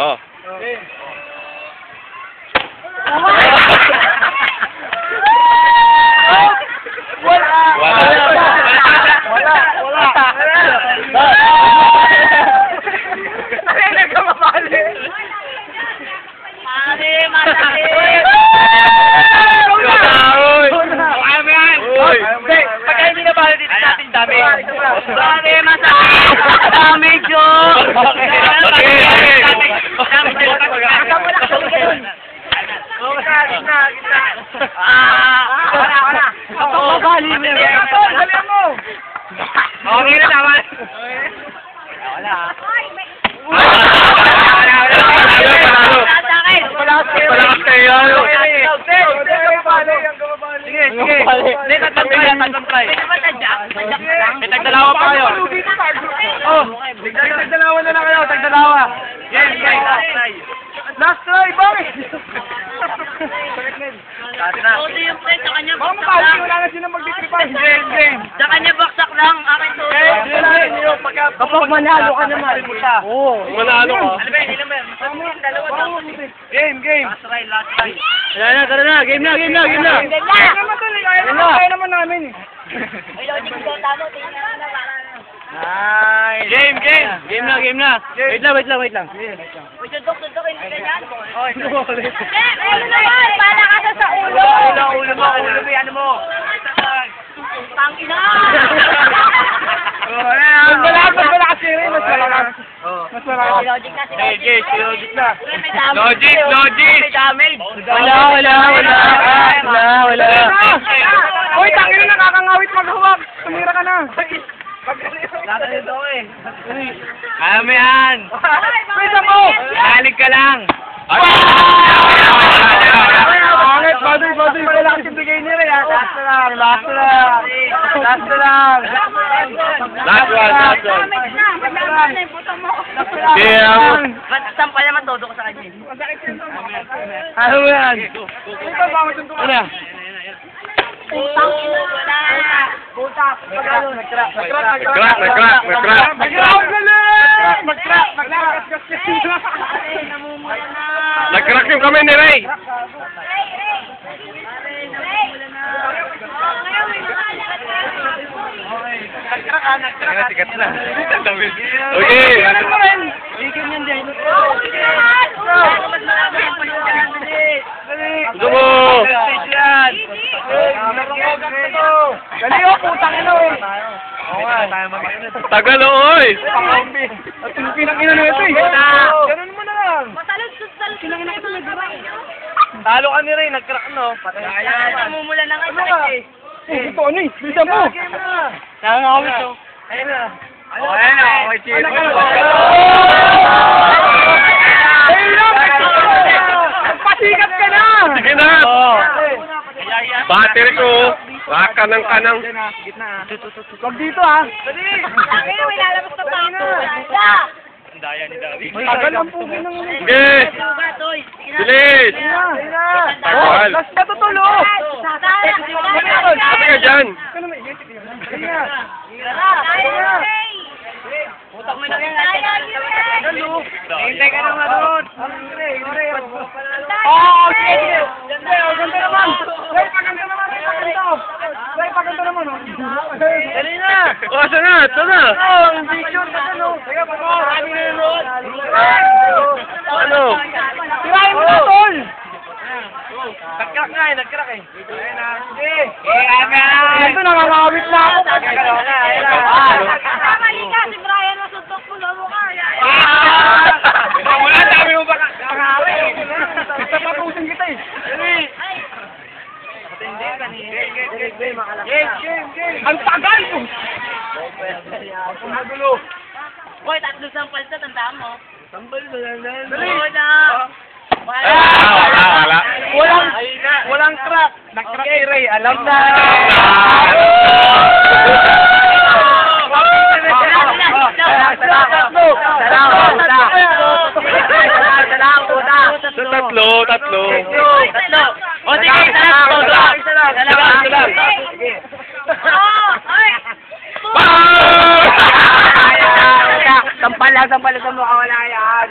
Oh. Okay na naman. Wala. Palakas kayo. Sige, sige. Hindi, tatangkay. May tagdalawa pa kayo. Oh, tagdalawa na lang kayo, tagdalawa. Yes, yes. Last try, bakit? Todo yung pre, sa kanya Baka baksak makawin, lang. wala na sila magtitripan. Game, game. Sa kanya baksak lang, akin todo. Kapag manalo ka naman. Oo. Manalo ka. Ano ba yun, ilan ba yun? Dalawa daw. Game, game. Last try, last try. Ayan na, tara na. Game na, game na, game na. Kaya naman namin eh. May logic daw talo, tingnan mo na para. Nice. Game, game. Game na, game na. Wait lang, wait lang, wait lang. Uy, sundok, hindi ka dyan. Ano naman? Para ka na sa ulo! Ulo mo, ano mo? Tangina! Mas malakas yun. Mas malakas. Mas malakas. Logic na, Okay, logic na. May damage. Logic, logic. May damage. Wala. Uy, tangin na, nakakangawit maghuwag. Tumira ka na. Nakalito ko eh. Kaya mo yan. Pwede mo. Nalig ka lang. Pangit, baduy. Malakas yung bigay nila yan. Last na lang. Last one. Sampal naman todo ko sa kanya. Ano mo yan? Ano? Putang ina! Putak. Nag-crack. Nag-crack yung kamay ni Ray. Sikat na. Okay. Gusto mo. Dali o, putang ina o. Tagal o, oy. At yung pinang-ina na ito eh. Ganun mo na lang. Talo ka ni Ray, nag-crack no. Namumula na nga eh. Ito ano eh, bisa mo. Nakakawit o. Ayun na. Okay, cheers. Pasikat ka na! Sige na! Battery ko, kanang. Huwag dito ah! Ayun, may lalabas na tapo. Daya ni David. Tagal ang pugi ng ulit. Sige! Bilis! Oh, last na tutulo! Sabi ka dyan! Putak mo na yan. Hintay ka naman doon! Oo! Sige! Ganda naman! Ray, paganda naman! Ray, paganda naman! Dali na! O, asa na? Ito na! Oo, ang picture na ano! Teka, pag ako, kami na yun! Ano? Tirahin mo na, tol! Nag-crack nga eh, nag-crack eh. Ayun na. Sige! Ito, nakakawit na ako. Kamali ka, si Brian masuntok mo na mukha. Wala, dami mo baka. Nakakawit. Basta patusin kita eh. Dali! Game! Ang tagal mo! Ang magulo. Boy, tatlo sampal sa tandaan mo. Sambal na lang. Dali na. Wala. Walang crack. Nag-crack kay Ray. Alam na. Tatlo. O, sige, isa lang. Sampal lang sa mukha, wala yan.